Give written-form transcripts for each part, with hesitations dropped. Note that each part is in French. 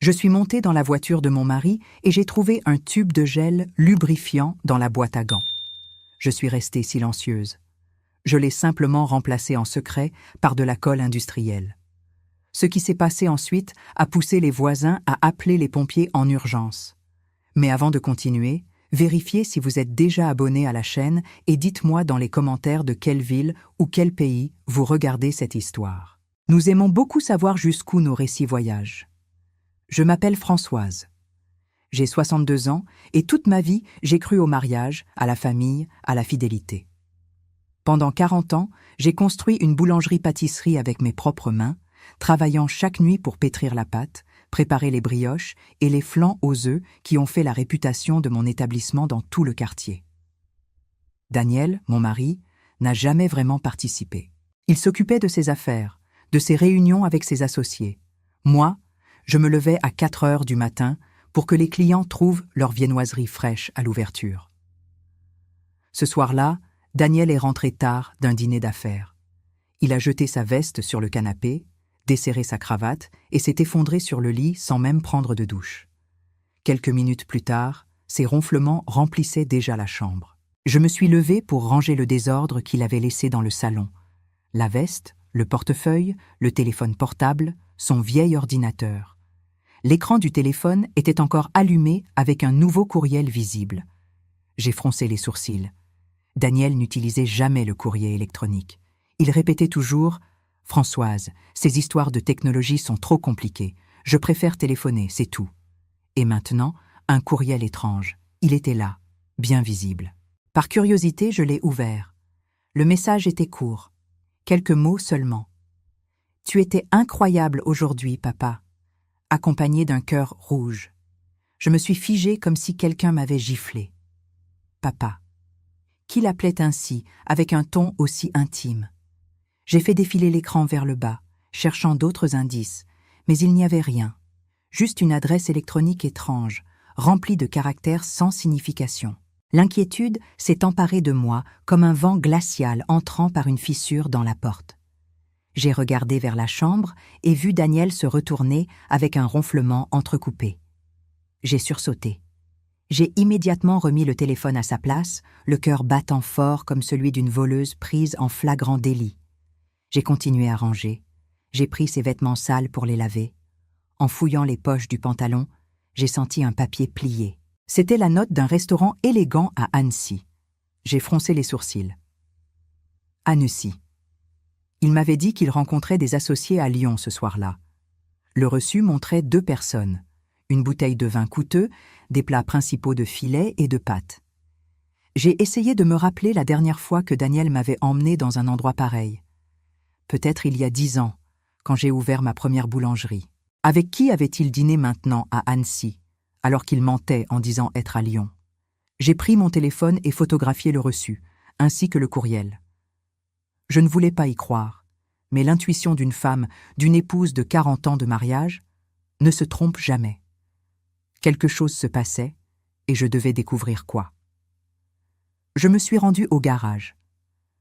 Je suis montée dans la voiture de mon mari et j'ai trouvé un tube de gel lubrifiant dans la boîte à gants. Je suis restée silencieuse. Je l'ai simplement remplacé en secret par de la colle industrielle. Ce qui s'est passé ensuite a poussé les voisins à appeler les pompiers en urgence. Mais avant de continuer, vérifiez si vous êtes déjà abonné à la chaîne et dites-moi dans les commentaires de quelle ville ou quel pays vous regardez cette histoire. Nous aimons beaucoup savoir jusqu'où nos récits voyagent. Je m'appelle Françoise. J'ai 62 ans et toute ma vie, j'ai cru au mariage, à la famille, à la fidélité. Pendant 40 ans, j'ai construit une boulangerie-pâtisserie avec mes propres mains, travaillant chaque nuit pour pétrir la pâte, préparer les brioches et les flancs aux œufs qui ont fait la réputation de mon établissement dans tout le quartier. Daniel, mon mari, n'a jamais vraiment participé. Il s'occupait de ses affaires, de ses réunions avec ses associés. Moi, je me levais à 4 heures du matin pour que les clients trouvent leur viennoiserie fraîche à l'ouverture. Ce soir-là, Daniel est rentré tard d'un dîner d'affaires. Il a jeté sa veste sur le canapé, desserré sa cravate et s'est effondré sur le lit sans même prendre de douche. Quelques minutes plus tard, ses ronflements remplissaient déjà la chambre. Je me suis levée pour ranger le désordre qu'il avait laissé dans le salon. La veste, le portefeuille, le téléphone portable, son vieil ordinateur. L'écran du téléphone était encore allumé avec un nouveau courriel visible. J'ai froncé les sourcils. Daniel n'utilisait jamais le courrier électronique. Il répétait toujours « Françoise, ces histoires de technologie sont trop compliquées. Je préfère téléphoner, c'est tout. » Et maintenant, un courriel étrange. Il était là, bien visible. Par curiosité, je l'ai ouvert. Le message était court. Quelques mots seulement. « Tu étais incroyable aujourd'hui, papa. » Accompagné d'un cœur rouge. Je me suis figée comme si quelqu'un m'avait giflé. Papa. Qui l'appelait ainsi, avec un ton aussi intime? J'ai fait défiler l'écran vers le bas, cherchant d'autres indices, mais il n'y avait rien. Juste une adresse électronique étrange, remplie de caractères sans signification. L'inquiétude s'est emparée de moi comme un vent glacial entrant par une fissure dans la porte. J'ai regardé vers la chambre et vu Daniel se retourner avec un ronflement entrecoupé. J'ai sursauté. J'ai immédiatement remis le téléphone à sa place, le cœur battant fort comme celui d'une voleuse prise en flagrant délit. J'ai continué à ranger. J'ai pris ses vêtements sales pour les laver. En fouillant les poches du pantalon, j'ai senti un papier plié. C'était la note d'un restaurant élégant à Annecy. J'ai froncé les sourcils. Annecy. Il m'avait dit qu'il rencontrait des associés à Lyon ce soir-là. Le reçu montrait 2 personnes, une bouteille de vin coûteux, des plats principaux de filet et de pâtes. J'ai essayé de me rappeler la dernière fois que Daniel m'avait emmené dans un endroit pareil. Peut-être il y a 10 ans, quand j'ai ouvert ma première boulangerie. Avec qui avait-il dîné maintenant à Annecy, alors qu'il mentait en disant être à Lyon? J'ai pris mon téléphone et photographié le reçu, ainsi que le courriel. Je ne voulais pas y croire, mais l'intuition d'une femme, d'une épouse de 40 ans de mariage, ne se trompe jamais. Quelque chose se passait, et je devais découvrir quoi. Je me suis rendue au garage.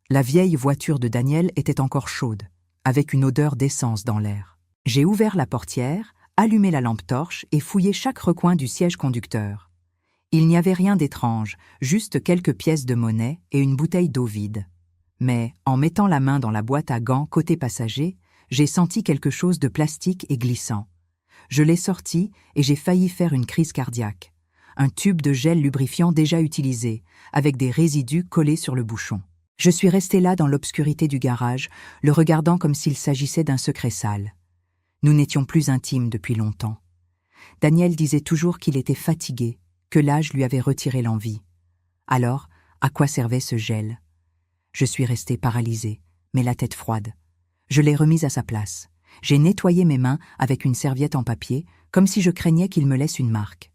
La vieille voiture de Daniel était encore chaude, avec une odeur d'essence dans l'air. J'ai ouvert la portière, allumé la lampe torche et fouillé chaque recoin du siège conducteur. Il n'y avait rien d'étrange, juste quelques pièces de monnaie et une bouteille d'eau vide. Mais, en mettant la main dans la boîte à gants côté passager, j'ai senti quelque chose de plastique et glissant. Je l'ai sorti et j'ai failli faire une crise cardiaque. Un tube de gel lubrifiant déjà utilisé, avec des résidus collés sur le bouchon. Je suis restée là dans l'obscurité du garage, le regardant comme s'il s'agissait d'un secret sale. Nous n'étions plus intimes depuis longtemps. Daniel disait toujours qu'il était fatigué, que l'âge lui avait retiré l'envie. Alors, à quoi servait ce gel? Je suis restée paralysée, mais la tête froide. Je l'ai remise à sa place. J'ai nettoyé mes mains avec une serviette en papier, comme si je craignais qu'il me laisse une marque.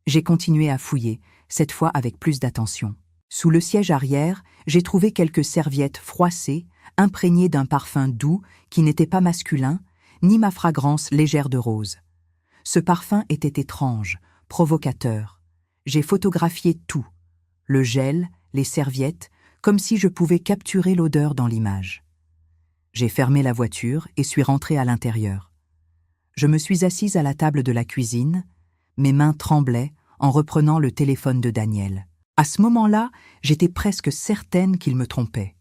J'ai continué à fouiller, cette fois avec plus d'attention. Sous le siège arrière, j'ai trouvé quelques serviettes froissées, imprégnées d'un parfum doux qui n'était pas masculin, ni ma fragrance légère de rose. Ce parfum était étrange, provocateur. J'ai photographié tout, le gel, les serviettes, comme si je pouvais capturer l'odeur dans l'image. J'ai fermé la voiture et suis rentrée à l'intérieur. Je me suis assise à la table de la cuisine, mes mains tremblaient en reprenant le téléphone de Daniel. À ce moment-là, j'étais presque certaine qu'il me trompait.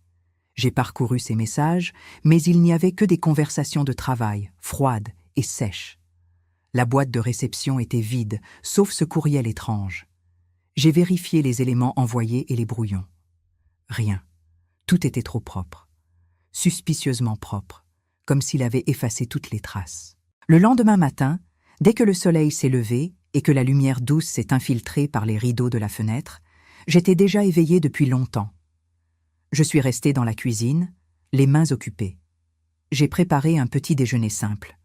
J'ai parcouru ses messages, mais il n'y avait que des conversations de travail, froides et sèches. La boîte de réception était vide, sauf ce courriel étrange. J'ai vérifié les éléments envoyés et les brouillons. Rien. Tout était trop propre. Suspicieusement propre, comme s'il avait effacé toutes les traces. Le lendemain matin, dès que le soleil s'est levé et que la lumière douce s'est infiltrée par les rideaux de la fenêtre, j'étais déjà éveillée depuis longtemps. Je suis restée dans la cuisine, les mains occupées. J'ai préparé un petit déjeuner simple.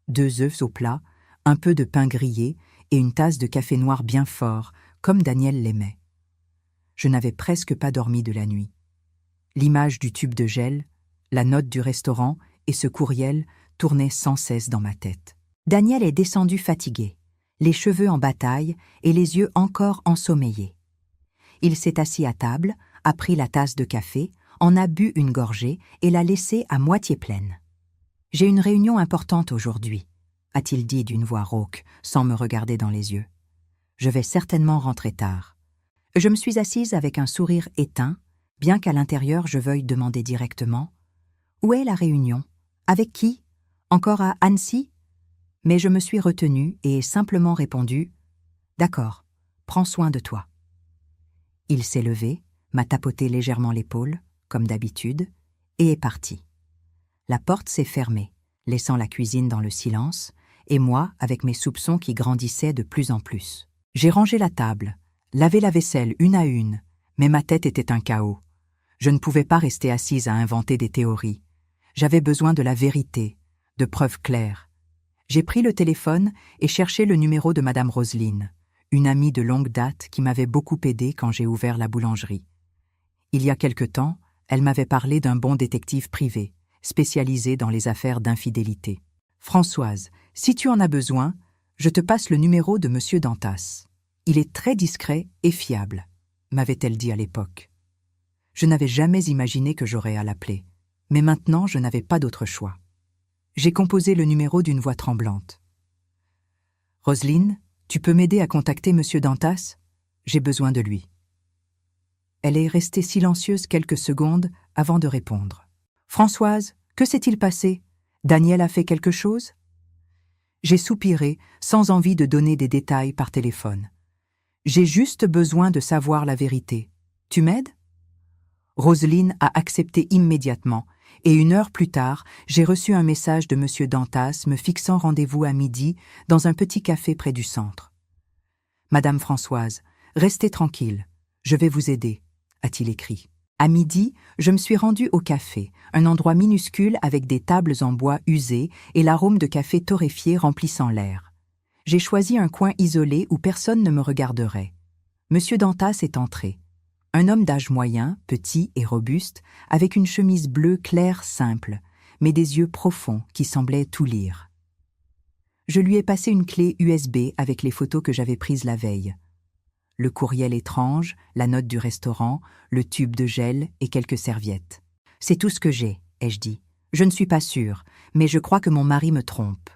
2 œufs au plat, un peu de pain grillé et une tasse de café noir bien fort, comme Daniel l'aimait. Je n'avais presque pas dormi de la nuit. L'image du tube de gel, la note du restaurant et ce courriel tournaient sans cesse dans ma tête. Daniel est descendu fatigué, les cheveux en bataille et les yeux encore ensommeillés. Il s'est assis à table, a pris la tasse de café, en a bu une gorgée et l'a laissée à moitié pleine. « J'ai une réunion importante aujourd'hui », a-t-il dit d'une voix rauque, sans me regarder dans les yeux. « Je vais certainement rentrer tard. » Je me suis assise avec un sourire éteint, bien qu'à l'intérieur je veuille demander directement « Où est la réunion? Avec qui? Encore à Annecy ?» Mais je me suis retenue et ai simplement répondu « D'accord, prends soin de toi. » Il s'est levé, m'a tapoté légèrement l'épaule, comme d'habitude, et est parti. La porte s'est fermée, laissant la cuisine dans le silence, et moi avec mes soupçons qui grandissaient de plus en plus. J'ai rangé la table, lavé la vaisselle une à une, mais ma tête était un chaos. Je ne pouvais pas rester assise à inventer des théories. J'avais besoin de la vérité, de preuves claires. J'ai pris le téléphone et cherché le numéro de Madame Roselyne, une amie de longue date qui m'avait beaucoup aidée quand j'ai ouvert la boulangerie. Il y a quelque temps, elle m'avait parlé d'un bon détective privé, spécialisé dans les affaires d'infidélité. « Françoise, si tu en as besoin, je te passe le numéro de Monsieur Dantas. Il est très discret et fiable », m'avait-elle dit à l'époque. Je n'avais jamais imaginé que j'aurais à l'appeler, mais maintenant je n'avais pas d'autre choix. J'ai composé le numéro d'une voix tremblante. « Roselyne, tu peux m'aider à contacter Monsieur Dantas? J'ai besoin de lui. » Elle est restée silencieuse quelques secondes avant de répondre. « Françoise, que s'est-il passé? Daniel a fait quelque chose ?» J'ai soupiré, sans envie de donner des détails par téléphone. « J'ai juste besoin de savoir la vérité. Tu m'aides ?» Roselyne a accepté immédiatement, et 1 heure plus tard, j'ai reçu un message de Monsieur Dantas me fixant rendez-vous à midi dans un petit café près du centre. « Madame Françoise, restez tranquille, je vais vous aider », a-t-il écrit. À midi, je me suis rendue au café, un endroit minuscule avec des tables en bois usées et l'arôme de café torréfié remplissant l'air. J'ai choisi un coin isolé où personne ne me regarderait. Monsieur Dantas est entré. Un homme d'âge moyen, petit et robuste, avec une chemise bleue claire simple, mais des yeux profonds qui semblaient tout lire. Je lui ai passé une clé USB avec les photos que j'avais prises la veille. Le courriel étrange, la note du restaurant, le tube de gel et quelques serviettes. « C'est tout ce que j'ai », ai-je dit. « Je ne suis pas sûre, mais je crois que mon mari me trompe. »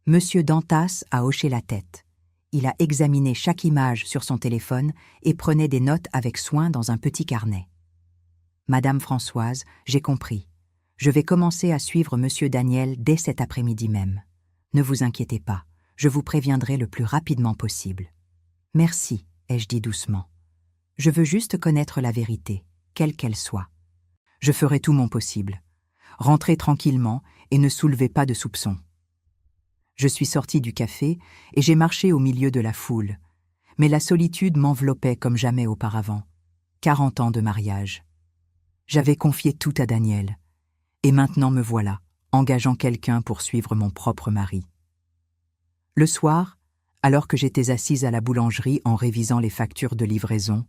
Monsieur Dantas a hoché la tête. Il a examiné chaque image sur son téléphone et prenait des notes avec soin dans un petit carnet. « Madame Françoise, j'ai compris. Je vais commencer à suivre Monsieur Daniel dès cet après-midi même. Ne vous inquiétez pas, je vous préviendrai le plus rapidement possible. » « Merci, ai-je dit doucement. Je veux juste connaître la vérité, quelle qu'elle soit. Je ferai tout mon possible. Rentrez tranquillement et ne soulevez pas de soupçons. » Je suis sortie du café et j'ai marché au milieu de la foule, mais la solitude m'enveloppait comme jamais auparavant. 40 ans de mariage. J'avais confié tout à Daniel, et maintenant me voilà, engageant quelqu'un pour suivre mon propre mari. Le soir, alors que j'étais assise à la boulangerie en révisant les factures de livraison,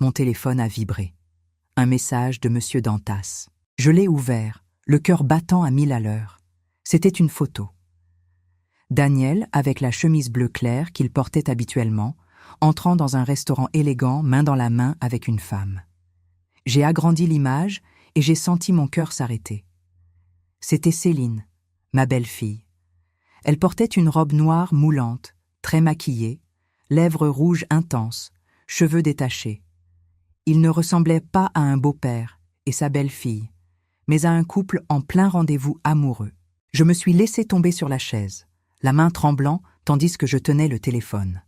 mon téléphone a vibré. Un message de Monsieur Dantas. Je l'ai ouvert, le cœur battant à 1000 à l'heure. C'était une photo. Daniel, avec la chemise bleu clair qu'il portait habituellement, entrant dans un restaurant élégant, main dans la main avec une femme. J'ai agrandi l'image et j'ai senti mon cœur s'arrêter. C'était Céline, ma belle-fille. Elle portait une robe noire moulante, très maquillée, lèvres rouges intenses, cheveux détachés. Il ne ressemblait pas à un beau-père et sa belle-fille, mais à un couple en plein rendez-vous amoureux. Je me suis laissé tomber sur la chaise, la main tremblant tandis que je tenais le téléphone.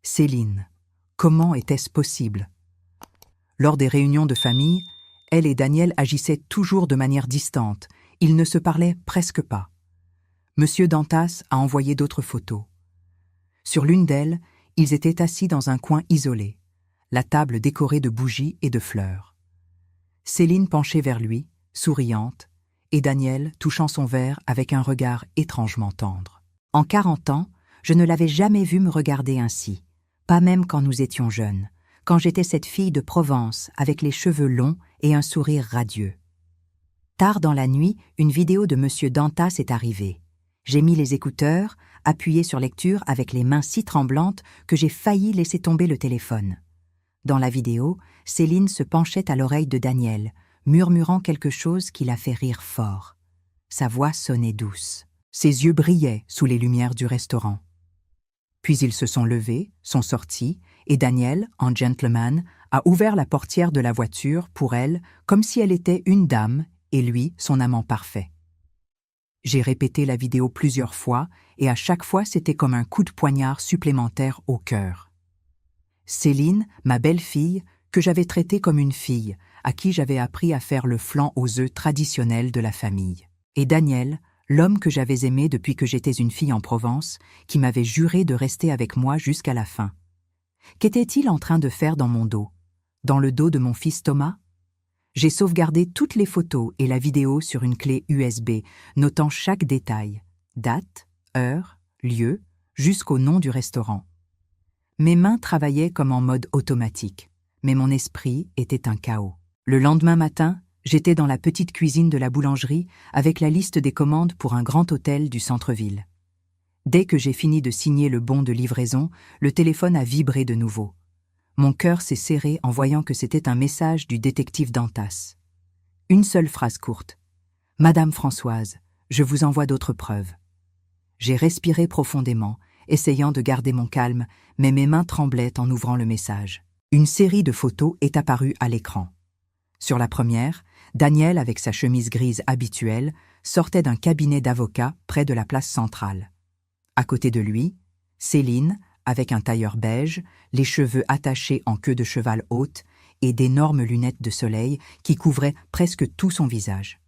Céline, comment était-ce possible? Lors des réunions de famille, elle et Daniel agissaient toujours de manière distante, ils ne se parlaient presque pas. Monsieur Dantas a envoyé d'autres photos. Sur l'une d'elles, ils étaient assis dans un coin isolé, la table décorée de bougies et de fleurs. Céline penchée vers lui, souriante, et Daniel touchant son verre avec un regard étrangement tendre. En 40 ans, je ne l'avais jamais vu me regarder ainsi, pas même quand nous étions jeunes, quand j'étais cette fille de Provence avec les cheveux longs et un sourire radieux. Tard dans la nuit, une vidéo de Monsieur Dantas est arrivée. J'ai mis les écouteurs, appuyé sur lecture avec les mains si tremblantes que j'ai failli laisser tomber le téléphone. Dans la vidéo, Céline se penchait à l'oreille de Daniel, murmurant quelque chose qui la fait rire fort. Sa voix sonnait douce. Ses yeux brillaient sous les lumières du restaurant. Puis ils se sont levés, sont sortis, et Daniel, en gentleman, a ouvert la portière de la voiture pour elle comme si elle était une dame et lui son amant parfait. J'ai répété la vidéo plusieurs fois et à chaque fois c'était comme un coup de poignard supplémentaire au cœur. Céline, ma belle-fille, que j'avais traitée comme une fille, à qui j'avais appris à faire le flan aux œufs traditionnel de la famille. Et Daniel, l'homme que j'avais aimé depuis que j'étais une fille en Provence, qui m'avait juré de rester avec moi jusqu'à la fin. Qu'était-il en train de faire dans mon dos? Dans le dos de mon fils Thomas? J'ai sauvegardé toutes les photos et la vidéo sur une clé USB, notant chaque détail, date, heure, lieu, jusqu'au nom du restaurant. Mes mains travaillaient comme en mode automatique, mais mon esprit était un chaos. Le lendemain matin, j'étais dans la petite cuisine de la boulangerie avec la liste des commandes pour un grand hôtel du centre-ville. Dès que j'ai fini de signer le bon de livraison, le téléphone a vibré de nouveau. Mon cœur s'est serré en voyant que c'était un message du détective Dantas. Une seule phrase courte. « Madame Françoise, je vous envoie d'autres preuves. » J'ai respiré profondément, essayant de garder mon calme, mais mes mains tremblaient en ouvrant le message. Une série de photos est apparue à l'écran. Sur la première, Daniel, avec sa chemise grise habituelle, sortait d'un cabinet d'avocat près de la place centrale. À côté de lui, Céline, avec un tailleur beige, les cheveux attachés en queue de cheval haute et d'énormes lunettes de soleil qui couvraient presque tout son visage.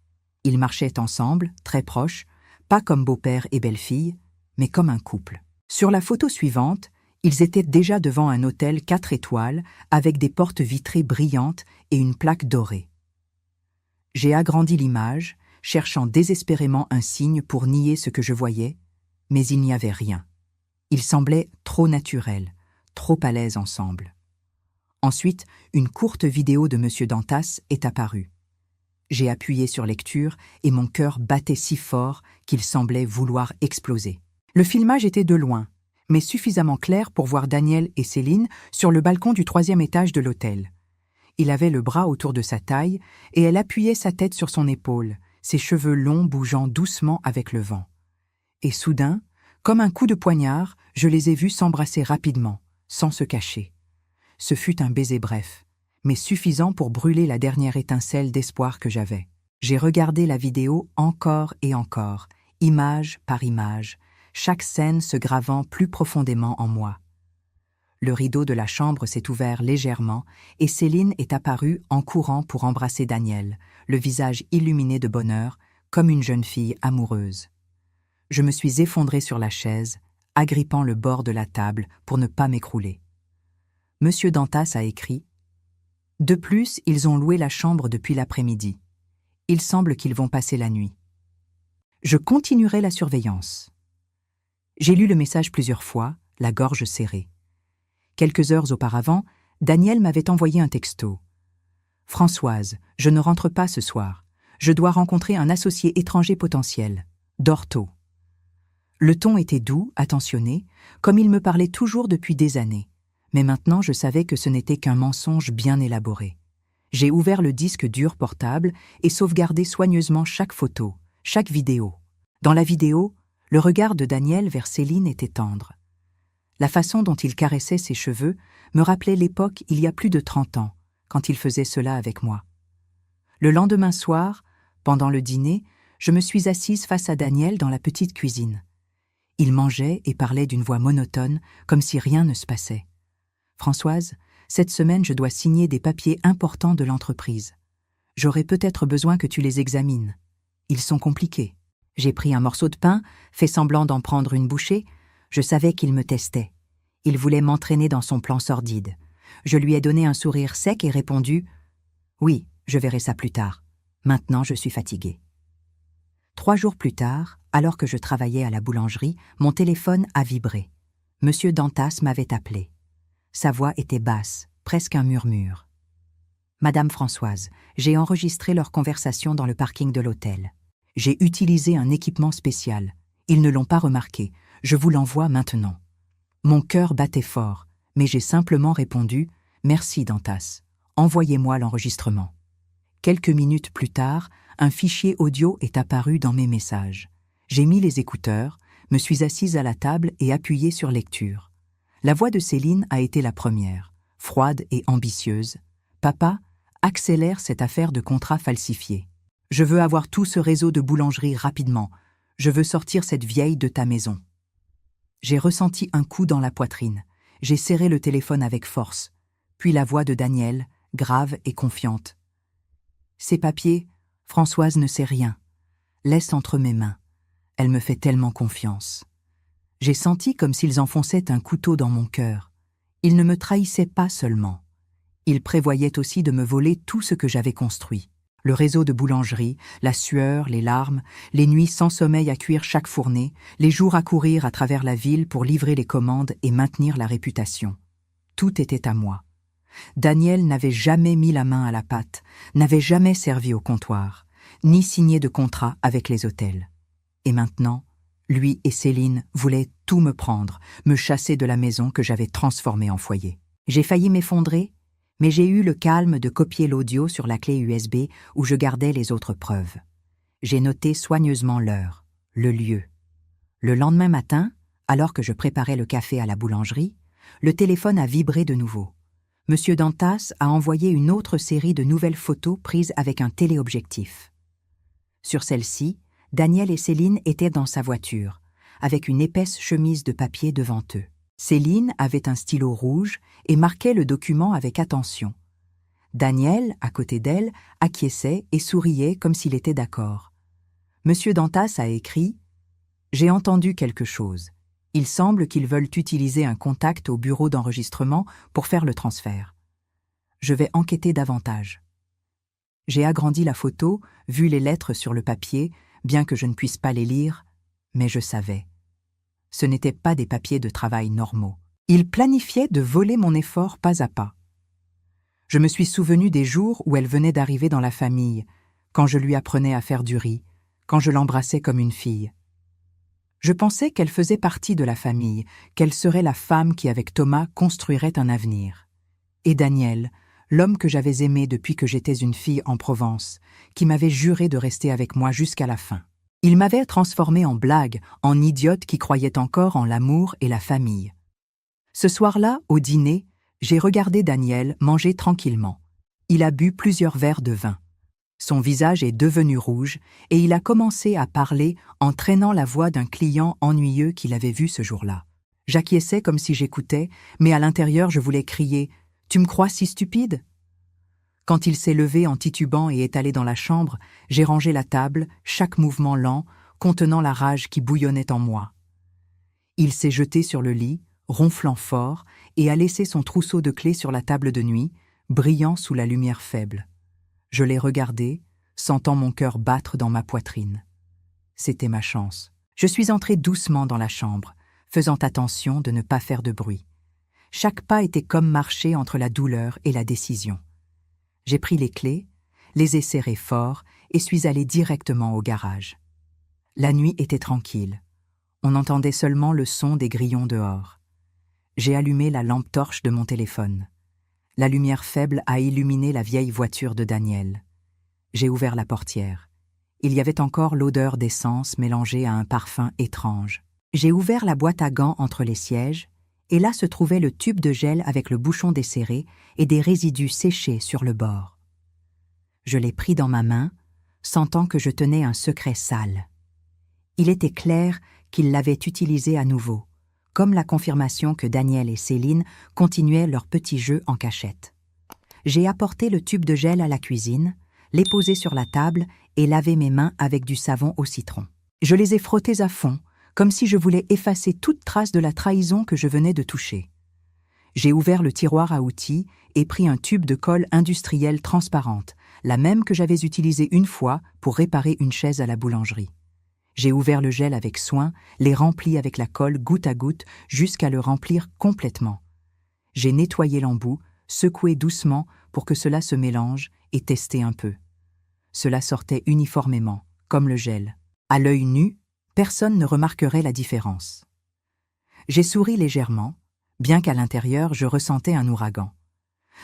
Ils marchaient ensemble, très proches, pas comme beau-père et belle-fille, mais comme un couple. Sur la photo suivante, ils étaient déjà devant un hôtel 4 étoiles avec des portes vitrées brillantes et une plaque dorée. J'ai agrandi l'image, cherchant désespérément un signe pour nier ce que je voyais, mais il n'y avait rien. Ils semblaient trop naturels, trop à l'aise ensemble. Ensuite, une courte vidéo de M. Dantas est apparue. J'ai appuyé sur lecture et mon cœur battait si fort qu'il semblait vouloir exploser. Le filmage était de loin, mais suffisamment clair pour voir Daniel et Céline sur le balcon du 3e étage de l'hôtel. Il avait le bras autour de sa taille et elle appuyait sa tête sur son épaule, ses cheveux longs bougeant doucement avec le vent. Et soudain, comme un coup de poignard, je les ai vus s'embrasser rapidement, sans se cacher. Ce fut un baiser bref, mais suffisant pour brûler la dernière étincelle d'espoir que j'avais. J'ai regardé la vidéo encore et encore, image par image, chaque scène se gravant plus profondément en moi. Le rideau de la chambre s'est ouvert légèrement et Céline est apparue en courant pour embrasser Daniel, le visage illuminé de bonheur, comme une jeune fille amoureuse. Je me suis effondré sur la chaise, agrippant le bord de la table pour ne pas m'écrouler. Monsieur Dantas a écrit « De plus, ils ont loué la chambre depuis l'après-midi. Il semble qu'ils vont passer la nuit. Je continuerai la surveillance. » J'ai lu le message plusieurs fois, la gorge serrée. Quelques heures auparavant, Daniel m'avait envoyé un texto. « Françoise, je ne rentre pas ce soir. Je dois rencontrer un associé étranger potentiel. Dors tôt. » Le ton était doux, attentionné, comme il me parlait toujours depuis des années. Mais maintenant, je savais que ce n'était qu'un mensonge bien élaboré. J'ai ouvert le disque dur portable et sauvegardé soigneusement chaque photo, chaque vidéo. Dans la vidéo, Le regard de Daniel vers Céline était tendre. La façon dont il caressait ses cheveux me rappelait l'époque il y a plus de 30 ans, quand il faisait cela avec moi. Le lendemain soir, pendant le dîner, je me suis assise face à Daniel dans la petite cuisine. Il mangeait et parlait d'une voix monotone, comme si rien ne se passait. « Françoise, cette semaine je dois signer des papiers importants de l'entreprise. J'aurais peut-être besoin que tu les examines. Ils sont compliqués. » J'ai pris un morceau de pain, fait semblant d'en prendre une bouchée. Je savais qu'il me testait. Il voulait m'entraîner dans son plan sordide. Je lui ai donné un sourire sec et répondu « Oui, je verrai ça plus tard. Maintenant, je suis fatiguée. » 3 jours plus tard, alors que je travaillais à la boulangerie, mon téléphone a vibré. Monsieur Dantas m'avait appelé. Sa voix était basse, presque un murmure. « Madame Françoise, j'ai enregistré leur conversation dans le parking de l'hôtel. J'ai utilisé un équipement spécial. Ils ne l'ont pas remarqué. Je vous l'envoie maintenant. » Mon cœur battait fort, mais j'ai simplement répondu « Merci Dantas. Envoyez-moi l'enregistrement. » Quelques minutes plus tard, un fichier audio est apparu dans mes messages. J'ai mis les écouteurs, me suis assise à la table et appuyé sur lecture. La voix de Céline a été la première, froide et ambitieuse. « Papa, accélère cette affaire de contrat falsifié. Je veux avoir tout ce réseau de boulangeries rapidement. Je veux sortir cette vieille de ta maison. » J'ai ressenti un coup dans la poitrine. J'ai serré le téléphone avec force. Puis la voix de Daniel, grave et confiante. « Ces papiers, Françoise ne sait rien. Laisse entre mes mains. Elle me fait tellement confiance. » J'ai senti comme s'ils enfonçaient un couteau dans mon cœur. Ils ne me trahissaient pas seulement. Ils prévoyaient aussi de me voler tout ce que j'avais construit. Le réseau de boulangerie, la sueur, les larmes, les nuits sans sommeil à cuire chaque fournée, les jours à courir à travers la ville pour livrer les commandes et maintenir la réputation. Tout était à moi. Daniel n'avait jamais mis la main à la pâte, n'avait jamais servi au comptoir, ni signé de contrat avec les hôtels. Et maintenant, lui et Céline voulaient tout me prendre, me chasser de la maison que j'avais transformée en foyer. J'ai failli m'effondrer, mais j'ai eu le calme de copier l'audio sur la clé USB où je gardais les autres preuves. J'ai noté soigneusement l'heure, le lieu. Le lendemain matin, alors que je préparais le café à la boulangerie, le téléphone a vibré de nouveau. Monsieur Dantas a envoyé une autre série de nouvelles photos prises avec un téléobjectif. Sur celle-ci, Daniel et Céline étaient dans sa voiture, avec une épaisse chemise de papier devant eux. Céline avait un stylo rouge et marquait le document avec attention. Daniel, à côté d'elle, acquiesçait et souriait comme s'il était d'accord. Monsieur Dantas a écrit « J'ai entendu quelque chose. Il semble qu'ils veulent utiliser un contact au bureau d'enregistrement pour faire le transfert. Je vais enquêter davantage. » J'ai agrandi la photo, vu les lettres sur le papier, bien que je ne puisse pas les lire, mais je savais. Ce n'étaient pas des papiers de travail normaux. Ils planifiaient de voler mon effort pas à pas. Je me suis souvenu des jours où elle venait d'arriver dans la famille, quand je lui apprenais à faire du riz, quand je l'embrassais comme une fille. Je pensais qu'elle faisait partie de la famille, qu'elle serait la femme qui, avec Thomas, construirait un avenir. Et Daniel, l'homme que j'avais aimé depuis que j'étais une fille en Provence, qui m'avait juré de rester avec moi jusqu'à la fin. Il m'avait transformée en blague, en idiote qui croyait encore en l'amour et la famille. Ce soir-là, au dîner, j'ai regardé Daniel manger tranquillement. Il a bu plusieurs verres de vin. Son visage est devenu rouge et il a commencé à parler en traînant la voix d'un client ennuyeux qu'il avait vu ce jour-là. J'acquiesçais comme si j'écoutais, mais à l'intérieur je voulais crier « Tu me crois si stupide ?» Quand il s'est levé en titubant et est allé dans la chambre, j'ai rangé la table, chaque mouvement lent, contenant la rage qui bouillonnait en moi. Il s'est jeté sur le lit, ronflant fort, et a laissé son trousseau de clés sur la table de nuit, brillant sous la lumière faible. Je l'ai regardé, sentant mon cœur battre dans ma poitrine. C'était ma chance. Je suis entrée doucement dans la chambre, faisant attention de ne pas faire de bruit. Chaque pas était comme marcher entre la douleur et la décision. J'ai pris les clés, les ai serrées fort et suis allée directement au garage. La nuit était tranquille. On entendait seulement le son des grillons dehors. J'ai allumé la lampe torche de mon téléphone. La lumière faible a illuminé la vieille voiture de Daniel. J'ai ouvert la portière. Il y avait encore l'odeur d'essence mélangée à un parfum étrange. J'ai ouvert la boîte à gants entre les sièges, et là se trouvait le tube de gel avec le bouchon desserré et des résidus séchés sur le bord. Je l'ai pris dans ma main, sentant que je tenais un secret sale. Il était clair qu'il l'avait utilisé à nouveau, comme la confirmation que Daniel et Céline continuaient leur petit jeu en cachette. J'ai apporté le tube de gel à la cuisine, l'ai posé sur la table et lavé mes mains avec du savon au citron. Je les ai frottés à fond, comme si je voulais effacer toute trace de la trahison que je venais de toucher. J'ai ouvert le tiroir à outils et pris un tube de colle industrielle transparente, la même que j'avais utilisée une fois pour réparer une chaise à la boulangerie. J'ai ouvert le gel avec soin, l'ai rempli avec la colle goutte à goutte jusqu'à le remplir complètement. J'ai nettoyé l'embout, secoué doucement pour que cela se mélange et testé un peu. Cela sortait uniformément, comme le gel. À l'œil nu, personne ne remarquerait la différence. J'ai souri légèrement, bien qu'à l'intérieur je ressentais un ouragan.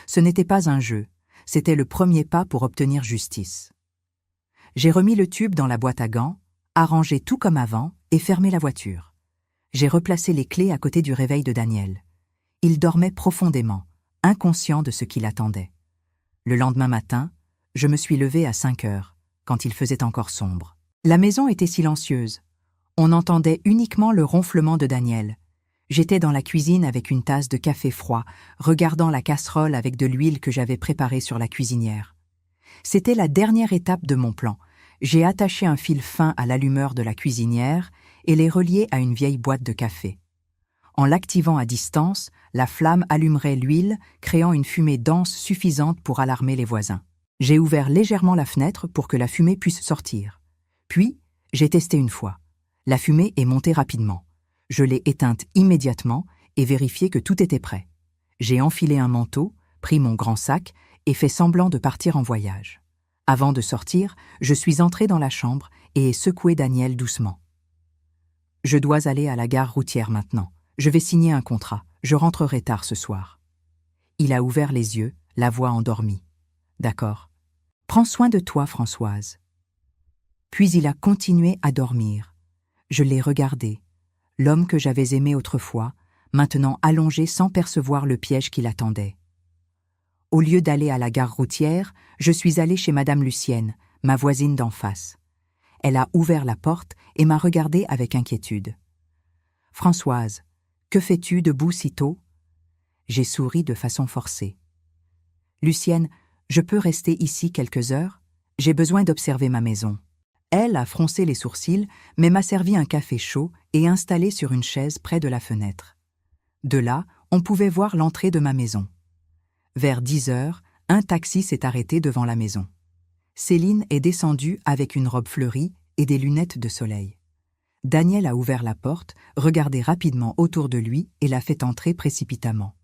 Ce n'était pas un jeu, c'était le premier pas pour obtenir justice. J'ai remis le tube dans la boîte à gants, arrangé tout comme avant et fermé la voiture. J'ai replacé les clés à côté du réveil de Daniel. Il dormait profondément, inconscient de ce qui l'attendait. Le lendemain matin, je me suis levée à 5 heures, quand il faisait encore sombre. La maison était silencieuse. On entendait uniquement le ronflement de Daniel. J'étais dans la cuisine avec une tasse de café froid, regardant la casserole avec de l'huile que j'avais préparée sur la cuisinière. C'était la dernière étape de mon plan. J'ai attaché un fil fin à l'allumeur de la cuisinière et l'ai relié à une vieille boîte de café. En l'activant à distance, la flamme allumerait l'huile, créant une fumée dense suffisante pour alarmer les voisins. J'ai ouvert légèrement la fenêtre pour que la fumée puisse sortir. Puis, j'ai testé une fois. La fumée est montée rapidement. Je l'ai éteinte immédiatement et vérifié que tout était prêt. J'ai enfilé un manteau, pris mon grand sac et fait semblant de partir en voyage. Avant de sortir, je suis entré dans la chambre et ai secoué Daniel doucement. « Je dois aller à la gare routière maintenant. Je vais signer un contrat. Je rentrerai tard ce soir. » Il a ouvert les yeux, la voix endormie. « D'accord. Prends soin de toi, Françoise. » Puis il a continué à dormir. Je l'ai regardé. L'homme que j'avais aimé autrefois, maintenant allongé sans percevoir le piège qui l'attendait. Au lieu d'aller à la gare routière, je suis allé chez Madame Lucienne, ma voisine d'en face. Elle a ouvert la porte et m'a regardé avec inquiétude. « Françoise, que fais-tu debout si tôt ?» J'ai souri de façon forcée. « Lucienne, je peux rester ici quelques heures? J'ai besoin d'observer ma maison. » Elle a froncé les sourcils, mais m'a servi un café chaud et installé sur une chaise près de la fenêtre. De là, on pouvait voir l'entrée de ma maison. Vers 10 heures, un taxi s'est arrêté devant la maison. Céline est descendue avec une robe fleurie et des lunettes de soleil. Daniel a ouvert la porte, regardé rapidement autour de lui et l'a fait entrer précipitamment.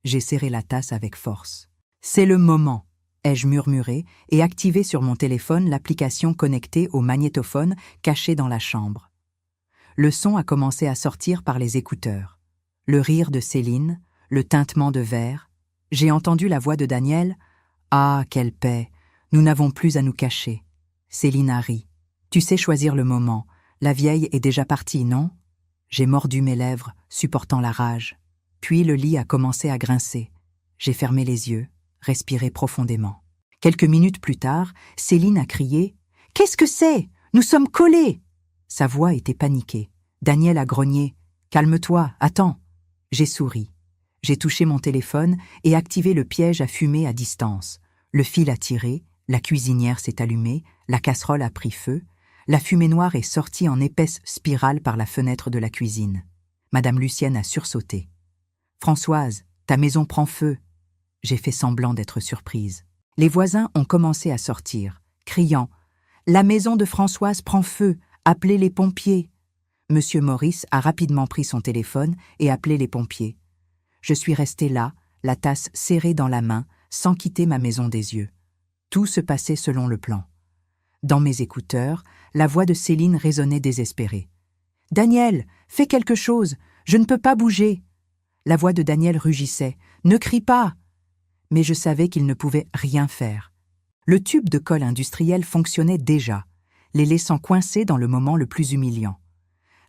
J'ai serré la tasse avec force. « C'est le moment !» ai-je murmuré et activé sur mon téléphone l'application connectée au magnétophone caché dans la chambre. Le son a commencé à sortir par les écouteurs. Le rire de Céline, le tintement de verre. J'ai entendu la voix de Daniel. « Ah, quelle paix! Nous n'avons plus à nous cacher. » Céline a ri. « Tu sais choisir le moment. La vieille est déjà partie, non ?» J'ai mordu mes lèvres, supportant la rage. Puis le lit a commencé à grincer. J'ai fermé les yeux, respiré profondément. Quelques minutes plus tard, Céline a crié « Qu'est-ce que c'est? Nous sommes collés !» Sa voix était paniquée. Daniel a grogné « Calme-toi, attends !» J'ai souri. J'ai touché mon téléphone et activé le piège à fumer à distance. Le fil a tiré, la cuisinière s'est allumée, la casserole a pris feu, la fumée noire est sortie en épaisse spirale par la fenêtre de la cuisine. Madame Lucienne a sursauté. « Françoise, ta maison prend feu !» J'ai fait semblant d'être surprise. Les voisins ont commencé à sortir, criant « La maison de Françoise prend feu, appelez les pompiers !» Monsieur Maurice a rapidement pris son téléphone et appelé les pompiers. Je suis restée là, la tasse serrée dans la main, sans quitter ma maison des yeux. Tout se passait selon le plan. Dans mes écouteurs, la voix de Céline résonnait désespérée. « Daniel, fais quelque chose, je ne peux pas bouger !» La voix de Daniel rugissait. « Ne crie pas !» Mais je savais qu'il ne pouvait rien faire. Le tube de colle industrielle fonctionnait déjà. les laissant coincés dans le moment le plus humiliant.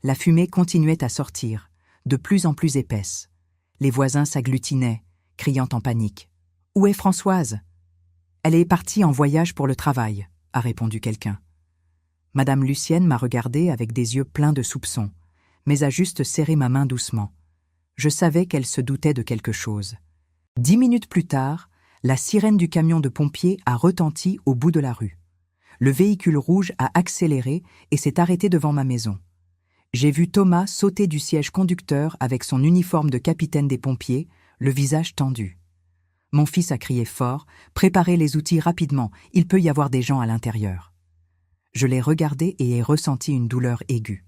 La fumée continuait à sortir, de plus en plus épaisse. Les voisins s'agglutinaient, criant en panique. « Où est Françoise ?»« Elle est partie en voyage pour le travail », a répondu quelqu'un. Madame Lucienne m'a regardé avec des yeux pleins de soupçons, mais a juste serré ma main doucement. Je savais qu'elle se doutait de quelque chose. 10 minutes plus tard, la sirène du camion de pompiers a retenti au bout de la rue. Le véhicule rouge a accéléré et s'est arrêté devant ma maison. J'ai vu Thomas sauter du siège conducteur avec son uniforme de capitaine des pompiers, le visage tendu. Mon fils a crié fort, « Préparez les outils rapidement, il peut y avoir des gens à l'intérieur. » Je l'ai regardé et ai ressenti une douleur aiguë.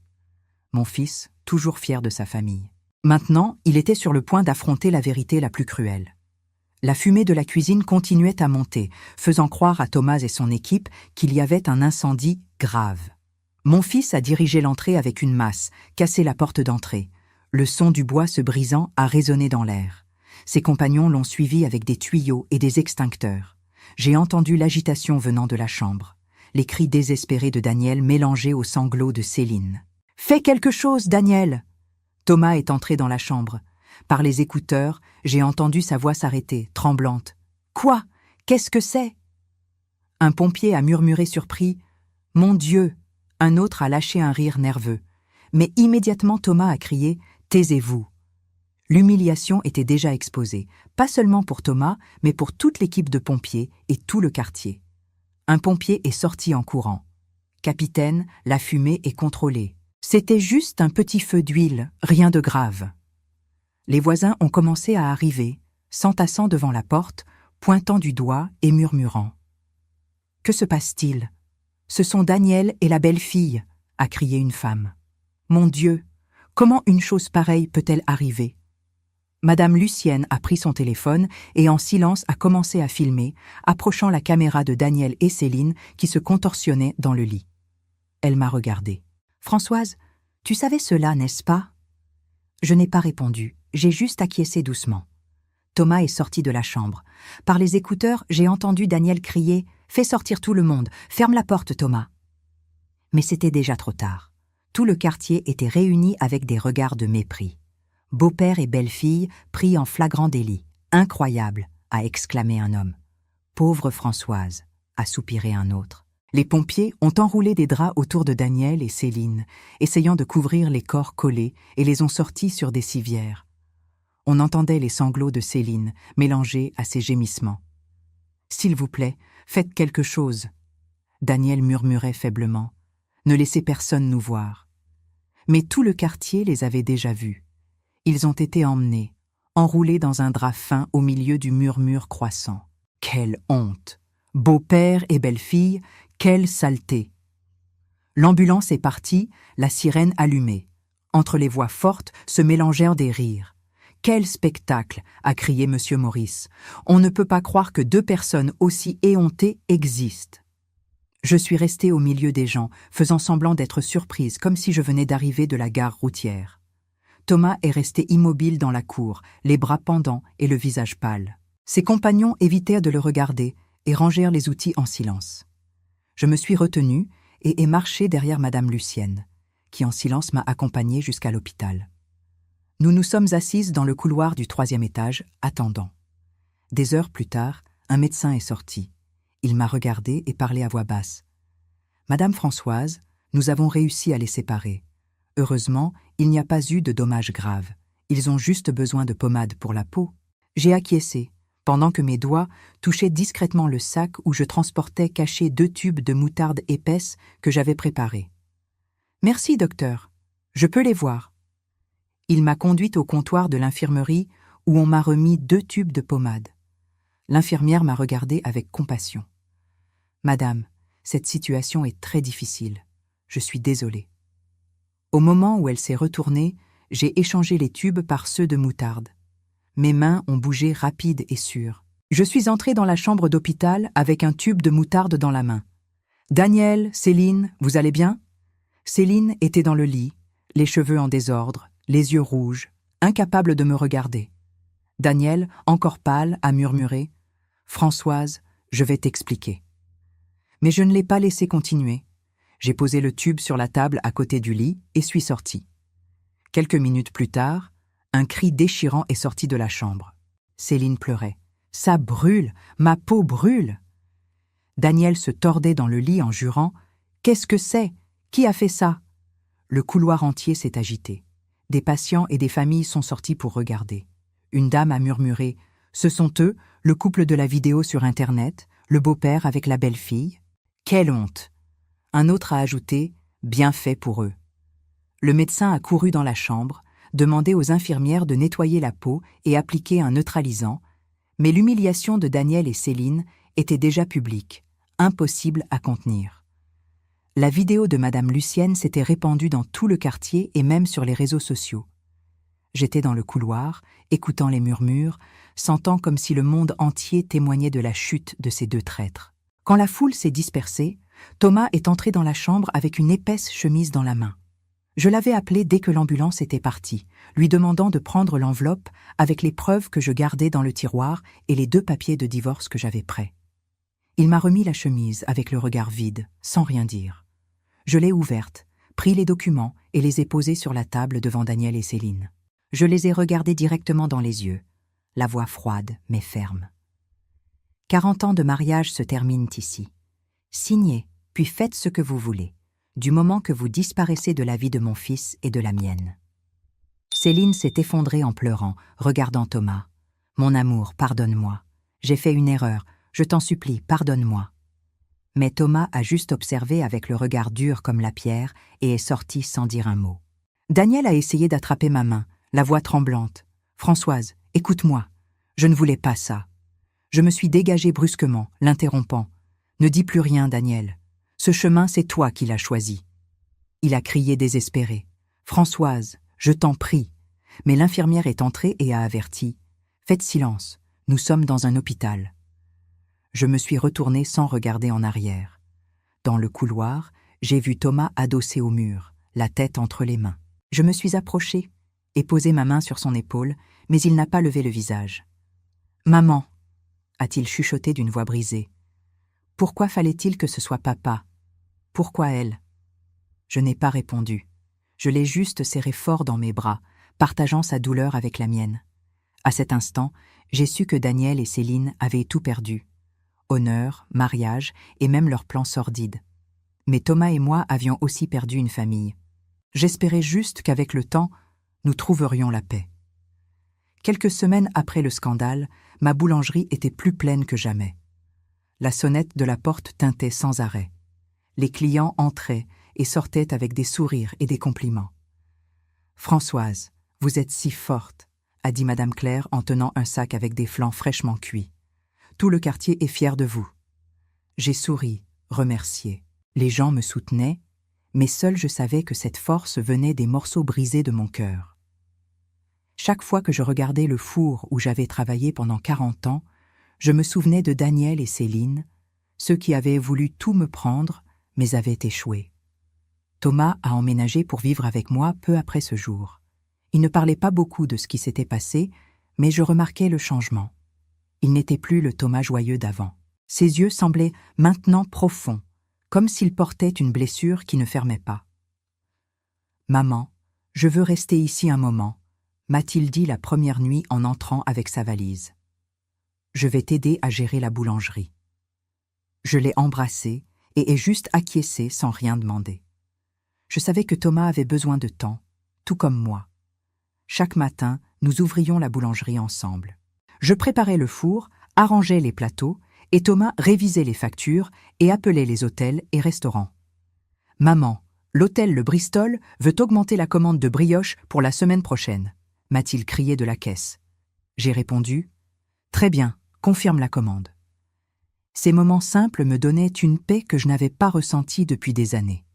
Mon fils, toujours fier de sa famille. Maintenant, il était sur le point d'affronter la vérité la plus cruelle. La fumée de la cuisine continuait à monter, faisant croire à Thomas et son équipe qu'il y avait un incendie grave. Mon fils a dirigé l'entrée avec une masse, cassé la porte d'entrée. Le son du bois se brisant a résonné dans l'air. Ses compagnons l'ont suivi avec des tuyaux et des extincteurs. J'ai entendu l'agitation venant de la chambre, les cris désespérés de Daniel mélangés aux sanglots de Céline. « Fais quelque chose, Daniel !» Thomas est entré dans la chambre. Par les écouteurs, j'ai entendu sa voix s'arrêter, tremblante. « Quoi? Qu'est-ce que c'est ?» Un pompier a murmuré surpris. « Mon Dieu !» Un autre a lâché un rire nerveux. Mais immédiatement Thomas a crié « Taisez-vous !» L'humiliation était déjà exposée, pas seulement pour Thomas, mais pour toute l'équipe de pompiers et tout le quartier. Un pompier est sorti en courant. « Capitaine, la fumée est contrôlée. C'était juste un petit feu d'huile, rien de grave. » Les voisins ont commencé à arriver, s'entassant devant la porte, pointant du doigt et murmurant. « Que se passe-t-il ? Ce sont Daniel et la belle-fille, » a crié une femme. « Mon Dieu, comment une chose pareille peut-elle arriver ?» Madame Lucienne a pris son téléphone et en silence a commencé à filmer, approchant la caméra de Daniel et Céline qui se contorsionnaient dans le lit. Elle m'a regardée. « Françoise, tu savais cela, n'est-ce pas ?» Je n'ai pas répondu, j'ai juste acquiescé doucement. Thomas est sorti de la chambre. Par les écouteurs, j'ai entendu Daniel crier « Fais sortir tout le monde, ferme la porte, Thomas !» Mais c'était déjà trop tard. Tout le quartier était réuni avec des regards de mépris. Beau-père et belle-fille pris en flagrant délit. « Incroyable !» a exclamé un homme. « Pauvre Françoise !» a soupiré un autre. Les pompiers ont enroulé des draps autour de Daniel et Céline, essayant de couvrir les corps collés et les ont sortis sur des civières. On entendait les sanglots de Céline, mélangés à ses gémissements. « S'il vous plaît, faites quelque chose. » Daniel murmurait faiblement. « Ne laissez personne nous voir. » Mais tout le quartier les avait déjà vus. Ils ont été emmenés, enroulés dans un drap fin au milieu du murmure croissant. Quelle honte! Beau-père et belle-fille, quelle saleté! L'ambulance est partie, la sirène allumée. Entre les voix fortes se mélangèrent des rires. « Quel spectacle !» a crié M. Maurice. « On ne peut pas croire que deux personnes aussi éhontées existent. » Je suis restée au milieu des gens, faisant semblant d'être surprise, comme si je venais d'arriver de la gare routière. Thomas est resté immobile dans la cour, les bras pendants et le visage pâle. Ses compagnons évitèrent de le regarder et rangèrent les outils en silence. Je me suis retenue et ai marché derrière Madame Lucienne, qui en silence m'a accompagnée jusqu'à l'hôpital. Nous nous sommes assises dans le couloir du 3e étage, attendant. Des heures plus tard, un médecin est sorti. Il m'a regardée et parlé à voix basse. « Madame Françoise, nous avons réussi à les séparer. Heureusement, il n'y a pas eu de dommages graves. Ils ont juste besoin de pommade pour la peau. » J'ai acquiescé, pendant que mes doigts touchaient discrètement le sac où je transportais cachés 2 tubes de moutarde épaisse que j'avais préparés. « Merci, docteur. Je peux les voir. » Il m'a conduite au comptoir de l'infirmerie où on m'a remis 2 tubes de pommade. L'infirmière m'a regardée avec compassion. « Madame, cette situation est très difficile. Je suis désolée. » Au moment où elle s'est retournée, j'ai échangé les tubes par ceux de moutarde. Mes mains ont bougé rapides et sûres. Je suis entrée dans la chambre d'hôpital avec un tube de moutarde dans la main. « Daniel, Céline, vous allez bien ?» Céline était dans le lit, les cheveux en désordre, les yeux rouges, incapable de me regarder. Daniel, encore pâle, a murmuré « Françoise, je vais t'expliquer. » Mais je ne l'ai pas laissé continuer. J'ai posé le tube sur la table à côté du lit et suis sorti. Quelques minutes plus tard, un cri déchirant est sorti de la chambre. Céline pleurait. « Ça brûle, ma peau brûle !» Daniel se tordait dans le lit en jurant « Qu'est-ce que c'est? Qui a fait ça ?» Le couloir entier s'est agité. Des patients et des familles sont sortis pour regarder. Une dame a murmuré « Ce sont eux, le couple de la vidéo sur Internet, le beau-père avec la belle-fille. Quelle honte !» Un autre a ajouté « Bien fait pour eux ». Le médecin a couru dans la chambre, demandé aux infirmières de nettoyer la peau et appliquer un neutralisant, mais l'humiliation de Daniel et Céline était déjà publique, impossible à contenir. La vidéo de Madame Lucienne s'était répandue dans tout le quartier et même sur les réseaux sociaux. J'étais dans le couloir, écoutant les murmures, sentant comme si le monde entier témoignait de la chute de ces deux traîtres. Quand la foule s'est dispersée, Thomas est entré dans la chambre avec une épaisse chemise dans la main. Je l'avais appelé dès que l'ambulance était partie, lui demandant de prendre l'enveloppe avec les preuves que je gardais dans le tiroir et les 2 papiers de divorce que j'avais prêts. Il m'a remis la chemise avec le regard vide, sans rien dire. Je l'ai ouverte, pris les documents et les ai posés sur la table devant Daniel et Céline. Je les ai regardés directement dans les yeux, la voix froide mais ferme. 40 ans de mariage se terminent ici. Signez, puis faites ce que vous voulez, du moment que vous disparaissez de la vie de mon fils et de la mienne. Céline s'est effondrée en pleurant, regardant Thomas. « Mon amour, pardonne-moi. J'ai fait une erreur. Je t'en supplie, pardonne-moi. » Mais Thomas a juste observé avec le regard dur comme la pierre et est sorti sans dire un mot. Daniel a essayé d'attraper ma main, la voix tremblante. « Françoise, écoute-moi. Je ne voulais pas ça. » Je me suis dégagée brusquement, l'interrompant. « Ne dis plus rien, Daniel. Ce chemin, c'est toi qui l'as choisi. » Il a crié désespéré. « Françoise, je t'en prie. » Mais l'infirmière est entrée et a averti. « Faites silence, nous sommes dans un hôpital. » Je me suis retournée sans regarder en arrière. Dans le couloir, j'ai vu Thomas adossé au mur, la tête entre les mains. Je me suis approchée et posé ma main sur son épaule, mais il n'a pas levé le visage. « Maman !» a-t-il chuchoté d'une voix brisée. « Pourquoi fallait-il que ce soit papa? Pourquoi elle ?» Je n'ai pas répondu. Je l'ai juste serré fort dans mes bras, partageant sa douleur avec la mienne. À cet instant, j'ai su que Daniel et Céline avaient tout perdu. Honneur, mariage et même leurs plans sordides. Mais Thomas et moi avions aussi perdu une famille. J'espérais juste qu'avec le temps, nous trouverions la paix. Quelques semaines après le scandale, ma boulangerie était plus pleine que jamais. La sonnette de la porte tintait sans arrêt. Les clients entraient et sortaient avec des sourires et des compliments. « Françoise, vous êtes si forte », a dit Madame Claire en tenant un sac avec des flancs fraîchement cuits. « Tout le quartier est fier de vous. » J'ai souri, remercié. Les gens me soutenaient, mais seul je savais que cette force venait des morceaux brisés de mon cœur. Chaque fois que je regardais le four où j'avais travaillé pendant 40 ans, je me souvenais de Daniel et Céline, ceux qui avaient voulu tout me prendre, mais avaient échoué. Thomas a emménagé pour vivre avec moi peu après ce jour. Il ne parlait pas beaucoup de ce qui s'était passé, mais je remarquais le changement. Il n'était plus le Thomas joyeux d'avant. Ses yeux semblaient maintenant profonds, comme s'il portait une blessure qui ne fermait pas. « Maman, je veux rester ici un moment », m'a-t-il dit la première nuit en entrant avec sa valise. « Je vais t'aider à gérer la boulangerie. » Je l'ai embrassé et ai juste acquiescé sans rien demander. Je savais que Thomas avait besoin de temps, tout comme moi. Chaque matin, nous ouvrions la boulangerie ensemble. Je préparais le four, arrangeais les plateaux, et Thomas révisait les factures et appelait les hôtels et restaurants. « Maman, l'hôtel Le Bristol veut augmenter la commande de brioches pour la semaine prochaine », m'a-t-il crié de la caisse. J'ai répondu « Très bien, confirme la commande ». Ces moments simples me donnaient une paix que je n'avais pas ressentie depuis des années.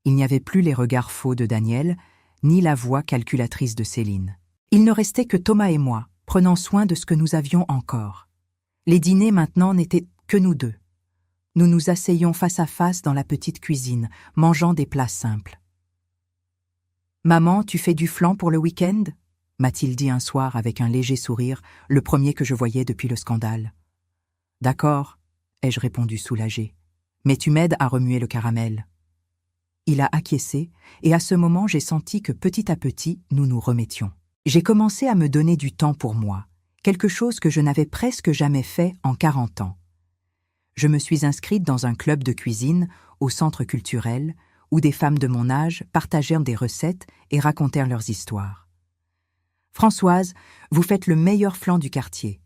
Il n'y avait plus les regards faux de Daniel, ni la voix calculatrice de Céline. Il ne restait que Thomas et moi, prenant soin de ce que nous avions encore. Les dîners maintenant n'étaient que nous deux. Nous nous asseyions face à face dans la petite cuisine, mangeant des plats simples. « Maman, tu fais du flan pour le week-end » m'a-t-il dit un soir avec un léger sourire, le premier que je voyais depuis le scandale. « D'accord » ai-je répondu soulagé. « Mais tu m'aides à remuer le caramel. » Il a acquiescé, et à ce moment j'ai senti que petit à petit nous nous remettions. J'ai commencé à me donner du temps pour moi, quelque chose que je n'avais presque jamais fait en 40 ans. Je me suis inscrite dans un club de cuisine au centre culturel où des femmes de mon âge partagèrent des recettes et racontèrent leurs histoires. « Françoise, vous faites le meilleur flan du quartier »,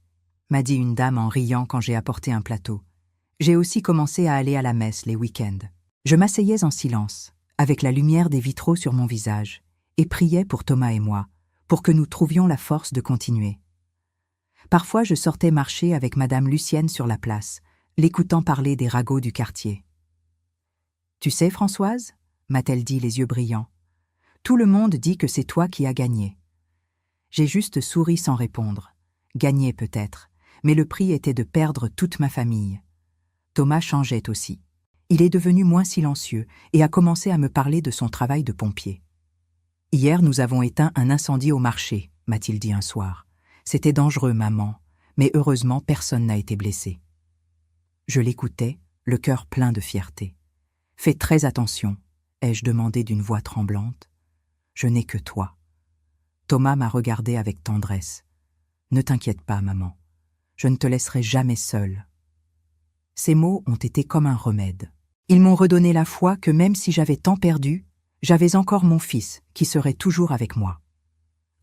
m'a dit une dame en riant quand j'ai apporté un plateau. J'ai aussi commencé à aller à la messe les week-ends. Je m'asseyais en silence, avec la lumière des vitraux sur mon visage, et priais pour Thomas et moi, pour que nous trouvions la force de continuer. Parfois, je sortais marcher avec Madame Lucienne sur la place, l'écoutant parler des ragots du quartier. « Tu sais, Françoise » m'a-t-elle dit les yeux brillants, « tout le monde dit que c'est toi qui as gagné. » J'ai juste souri sans répondre. Gagner peut-être, mais le prix était de perdre toute ma famille. Thomas changeait aussi. Il est devenu moins silencieux et a commencé à me parler de son travail de pompier. « Hier, nous avons éteint un incendie au marché, » m'a-t-il dit un soir. « C'était dangereux, maman, mais heureusement personne n'a été blessé. » Je l'écoutais, le cœur plein de fierté. « Fais très attention, » ai-je demandé d'une voix tremblante. « Je n'ai que toi. » Thomas m'a regardé avec tendresse. « Ne t'inquiète pas, maman. Je ne te laisserai jamais seule. » Ces mots ont été comme un remède. Ils m'ont redonné la foi que même si j'avais tant perdu, j'avais encore mon fils qui serait toujours avec moi.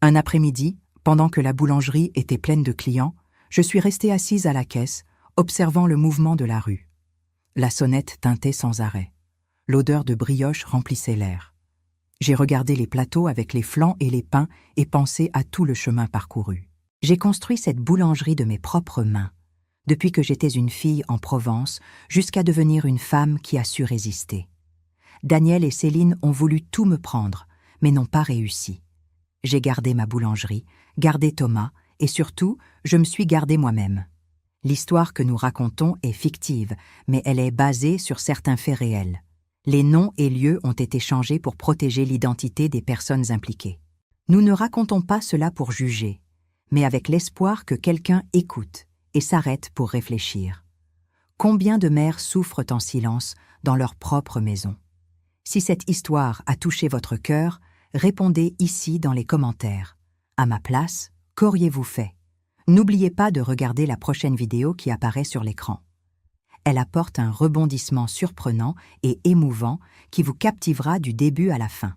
Un après-midi, pendant que la boulangerie était pleine de clients, je suis restée assise à la caisse, observant le mouvement de la rue. La sonnette tintait sans arrêt. L'odeur de brioche remplissait l'air. J'ai regardé les plateaux avec les flans et les pains et pensé à tout le chemin parcouru. J'ai construit cette boulangerie de mes propres mains, depuis que j'étais une fille en Provence jusqu'à devenir une femme qui a su résister. Daniel et Céline ont voulu tout me prendre, mais n'ont pas réussi. J'ai gardé ma boulangerie, gardé Thomas, et surtout, je me suis gardée moi-même. L'histoire que nous racontons est fictive, mais elle est basée sur certains faits réels. Les noms et lieux ont été changés pour protéger l'identité des personnes impliquées. Nous ne racontons pas cela pour juger, mais avec l'espoir que quelqu'un écoute et s'arrête pour réfléchir. Combien de mères souffrent en silence dans leur propre maison? Si cette histoire a touché votre cœur, répondez ici dans les commentaires. À ma place, qu'auriez-vous fait? N'oubliez pas de regarder la prochaine vidéo qui apparaît sur l'écran. Elle apporte un rebondissement surprenant et émouvant qui vous captivera du début à la fin.